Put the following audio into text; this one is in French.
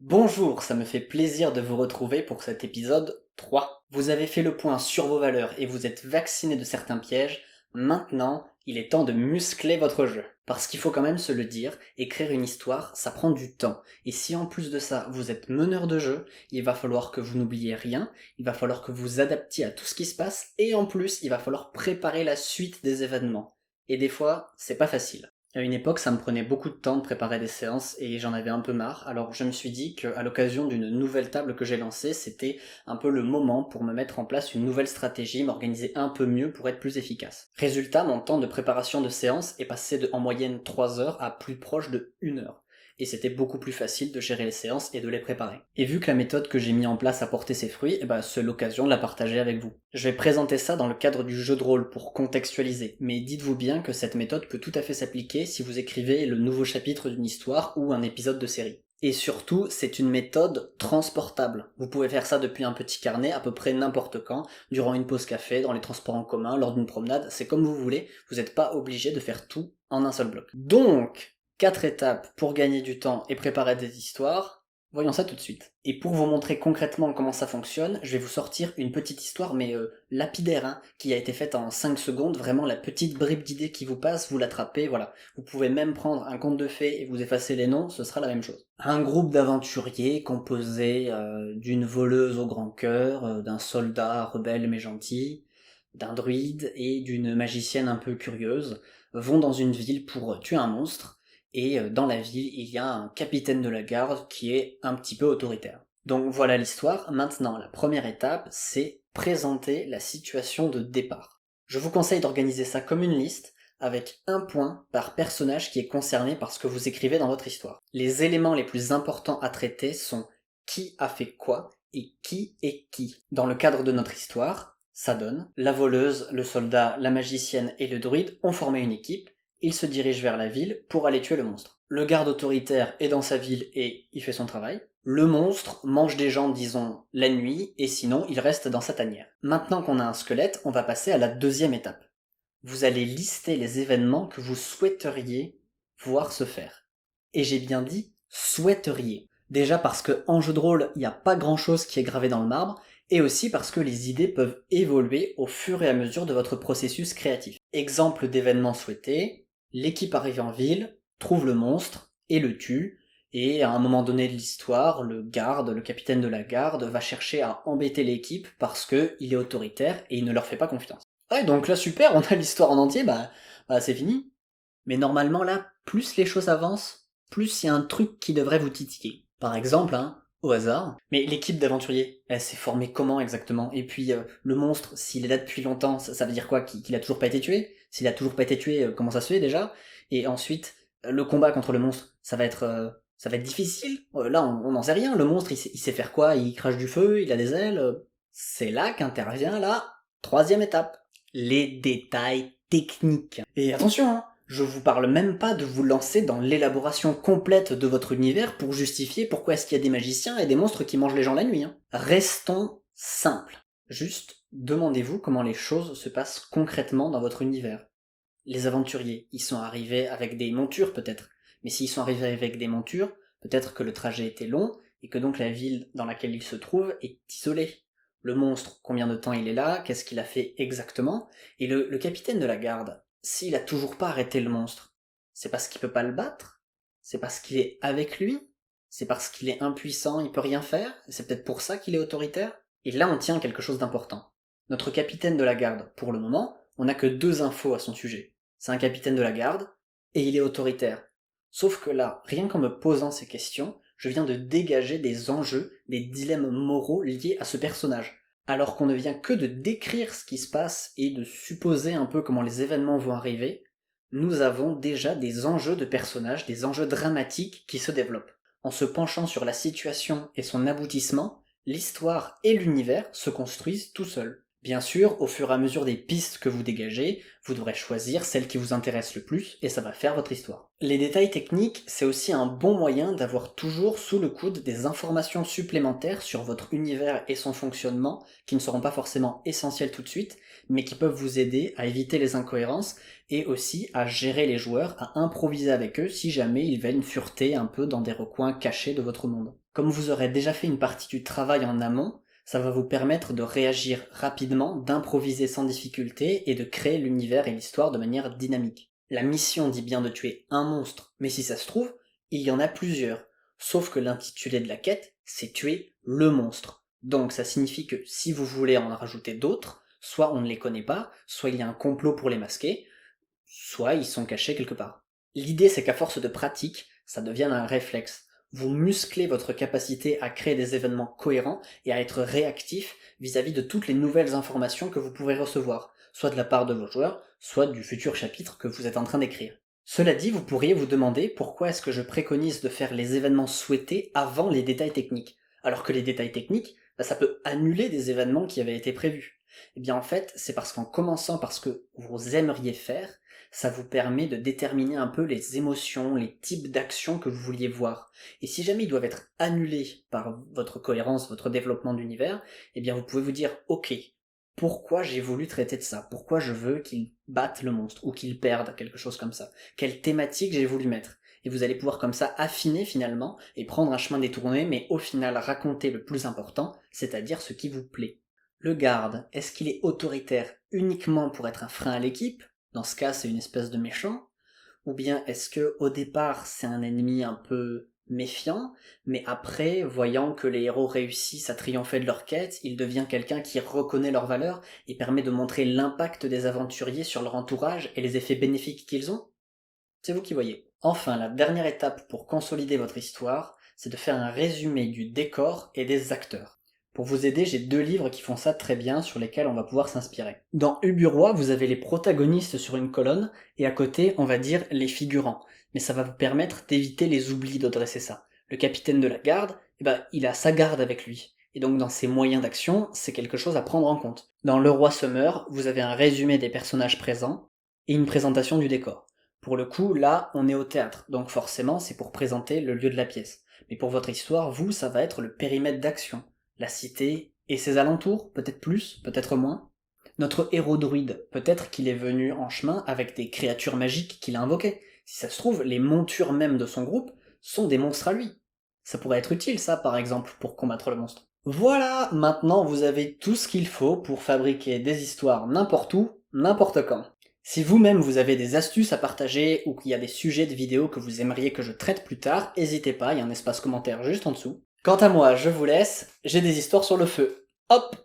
Bonjour, ça me fait plaisir de vous retrouver pour cet épisode 3. Vous avez fait le point sur vos valeurs et vous êtes vacciné de certains pièges. Maintenant, il est temps de muscler votre jeu. Parce qu'il faut quand même se le dire, écrire une histoire, ça prend du temps. Et si en plus de ça, vous êtes meneur de jeu, il va falloir que vous n'oubliez rien, il va falloir que vous adaptiez à tout ce qui se passe, et en plus, il va falloir préparer la suite des événements. Et des fois, c'est pas facile. À une époque, ça me prenait beaucoup de temps de préparer des séances et j'en avais un peu marre, alors je me suis dit qu'à l'occasion d'une nouvelle table que j'ai lancée, c'était un peu le moment pour me mettre en place une nouvelle stratégie, m'organiser un peu mieux pour être plus efficace. Résultat, mon temps de préparation de séance est passé de en moyenne 3 heures à plus proche de 1 heure. Et c'était beaucoup plus facile de gérer les séances et de les préparer. Et vu que la méthode que j'ai mis en place a porté ses fruits, c'est l'occasion de la partager avec vous. Je vais présenter ça dans le cadre du jeu de rôle pour contextualiser, mais dites-vous bien que cette méthode peut tout à fait s'appliquer si vous écrivez le nouveau chapitre d'une histoire ou un épisode de série. Et surtout, c'est une méthode transportable. Vous pouvez faire ça depuis un petit carnet à peu près n'importe quand, durant une pause café, dans les transports en commun, lors d'une promenade, c'est comme vous voulez, vous n'êtes pas obligé de faire tout en un seul bloc. Donc, 4 étapes pour gagner du temps et préparer des histoires. Voyons ça tout de suite. Et pour vous montrer concrètement comment ça fonctionne, je vais vous sortir une petite histoire, mais lapidaire, hein, qui a été faite en 5 secondes, vraiment la petite bribe d'idée qui vous passe, vous l'attrapez, voilà. Vous pouvez même prendre un conte de fées et vous effacer les noms, ce sera la même chose. Un groupe d'aventuriers composé d'une voleuse au grand cœur, d'un soldat rebelle mais gentil, d'un druide et d'une magicienne un peu curieuse, vont dans une ville pour tuer un monstre, et dans la ville, il y a un capitaine de la garde qui est un petit peu autoritaire. Donc voilà l'histoire. Maintenant, la première étape, c'est présenter la situation de départ. Je vous conseille d'organiser ça comme une liste, avec un point par personnage qui est concerné par ce que vous écrivez dans votre histoire. Les éléments les plus importants à traiter sont qui a fait quoi et qui est qui. Dans le cadre de notre histoire, ça donne la voleuse, le soldat, la magicienne et le druide ont formé une équipe. Il se dirige vers la ville pour aller tuer le monstre. Le garde autoritaire est dans sa ville et il fait son travail. Le monstre mange des gens, disons, la nuit, et sinon il reste dans sa tanière. Maintenant qu'on a un squelette, on va passer à la deuxième étape. Vous allez lister les événements que vous souhaiteriez voir se faire. Et j'ai bien dit souhaiteriez. Déjà parce que en jeu de rôle, il n'y a pas grand chose qui est gravé dans le marbre, et aussi parce que les idées peuvent évoluer au fur et à mesure de votre processus créatif. Exemple d'événements souhaités, l'équipe arrive en ville, trouve le monstre et le tue, et à un moment donné de l'histoire, le capitaine de la garde, va chercher à embêter l'équipe parce que il est autoritaire et il ne leur fait pas confiance. Ouais, donc là super, on a l'histoire en entier, c'est fini. Mais normalement là, plus les choses avancent, plus il y a un truc qui devrait vous titiller. Par exemple, hein, au hasard. Mais l'équipe d'aventuriers, elle s'est formée comment exactement? Et puis le monstre, s'il est là depuis longtemps, ça veut dire quoi? Qu'il a toujours pas été tué? S'il a toujours pas été tué, comment ça se fait déjà? Et ensuite, le combat contre le monstre, ça va être difficile. Là, on n'en sait rien. Le monstre, il sait faire quoi? Il crache du feu, il a des ailes. C'est là qu'intervient la troisième étape. Les détails techniques. Et attention, hein, je vous parle même pas de vous lancer dans l'élaboration complète de votre univers pour justifier pourquoi est-ce qu'il y a des magiciens et des monstres qui mangent les gens la nuit. Hein. Restons simples. Juste, demandez-vous comment les choses se passent concrètement dans votre univers. Les aventuriers, ils sont arrivés avec des montures peut-être. Mais s'ils sont arrivés avec des montures, peut-être que le trajet était long et que donc la ville dans laquelle ils se trouvent est isolée. Le monstre, combien de temps il est là, qu'est-ce qu'il a fait exactement, et le capitaine de la garde, s'il a toujours pas arrêté le monstre, c'est parce qu'il peut pas le battre? C'est parce qu'il est avec lui? C'est parce qu'il est impuissant, il peut rien faire? C'est peut-être pour ça qu'il est autoritaire? Et là on tient quelque chose d'important. Notre capitaine de la garde, pour le moment, on n'a que 2 infos à son sujet. C'est un capitaine de la garde, et il est autoritaire. Sauf que là, rien qu'en me posant ces questions, je viens de dégager des enjeux, des dilemmes moraux liés à ce personnage. Alors qu'on ne vient que de décrire ce qui se passe et de supposer un peu comment les événements vont arriver, nous avons déjà des enjeux de personnages, des enjeux dramatiques qui se développent. En se penchant sur la situation et son aboutissement, l'histoire et l'univers se construisent tout seuls. Bien sûr, au fur et à mesure des pistes que vous dégagez, vous devrez choisir celle qui vous intéresse le plus et ça va faire votre histoire. Les détails techniques, c'est aussi un bon moyen d'avoir toujours sous le coude des informations supplémentaires sur votre univers et son fonctionnement qui ne seront pas forcément essentielles tout de suite, mais qui peuvent vous aider à éviter les incohérences et aussi à gérer les joueurs, à improviser avec eux si jamais ils viennent fureter un peu dans des recoins cachés de votre monde. Comme vous aurez déjà fait une partie du travail en amont, ça va vous permettre de réagir rapidement, d'improviser sans difficulté et de créer l'univers et l'histoire de manière dynamique. La mission dit bien de tuer un monstre, mais si ça se trouve, il y en a plusieurs. Sauf que l'intitulé de la quête, c'est tuer le monstre. Donc ça signifie que si vous voulez en rajouter d'autres, soit on ne les connaît pas, soit il y a un complot pour les masquer, soit ils sont cachés quelque part. L'idée c'est qu'à force de pratique, ça devienne un réflexe. Vous musclez votre capacité à créer des événements cohérents et à être réactif vis-à-vis de toutes les nouvelles informations que vous pourrez recevoir, soit de la part de vos joueurs, soit du futur chapitre que vous êtes en train d'écrire. Cela dit, vous pourriez vous demander pourquoi est-ce que je préconise de faire les événements souhaités avant les détails techniques, alors que les détails techniques, ça peut annuler des événements qui avaient été prévus. Eh bien en fait, c'est parce qu'en commençant par ce que vous aimeriez faire, ça vous permet de déterminer un peu les émotions, les types d'actions que vous vouliez voir. Et si jamais ils doivent être annulés par votre cohérence, votre développement d'univers, eh bien vous pouvez vous dire, ok, pourquoi j'ai voulu traiter de ça? Pourquoi je veux qu'il batte le monstre, ou qu'il perde, quelque chose comme ça? Quelle thématique j'ai voulu mettre? Et vous allez pouvoir comme ça affiner finalement, et prendre un chemin détourné, mais au final raconter le plus important, c'est-à-dire ce qui vous plaît. Le garde, est-ce qu'il est autoritaire uniquement pour être un frein à l'équipe? Dans ce cas, c'est une espèce de méchant. Ou bien est-ce que au départ, c'est un ennemi un peu méfiant, mais après, voyant que les héros réussissent à triompher de leur quête, il devient quelqu'un qui reconnaît leurs valeurs et permet de montrer l'impact des aventuriers sur leur entourage et les effets bénéfiques qu'ils ont? C'est vous qui voyez. Enfin, la dernière étape pour consolider votre histoire, c'est de faire un résumé du décor et des acteurs. Pour vous aider, j'ai 2 livres qui font ça très bien, sur lesquels on va pouvoir s'inspirer. Dans Uburoi, vous avez les protagonistes sur une colonne, et à côté, on va dire les figurants. Mais ça va vous permettre d'éviter les oublis de dresser ça. Le capitaine de la garde, il a sa garde avec lui. Et donc dans ses moyens d'action, c'est quelque chose à prendre en compte. Dans Le Roi se meurt, vous avez un résumé des personnages présents, et une présentation du décor. Pour le coup, là, on est au théâtre, donc forcément, c'est pour présenter le lieu de la pièce. Mais pour votre histoire, vous, ça va être le périmètre d'action. La cité et ses alentours, peut-être plus, peut-être moins. Notre héros druide, peut-être qu'il est venu en chemin avec des créatures magiques qu'il a invoquées. Si ça se trouve, les montures même de son groupe sont des monstres à lui. Ça pourrait être utile, ça, par exemple, pour combattre le monstre. Voilà, maintenant vous avez tout ce qu'il faut pour fabriquer des histoires n'importe où, n'importe quand. Si vous-même vous avez des astuces à partager ou qu'il y a des sujets de vidéos que vous aimeriez que je traite plus tard, n'hésitez pas, il y a un espace commentaire juste en dessous. Quant à moi, je vous laisse, j'ai des histoires sur le feu. Hop!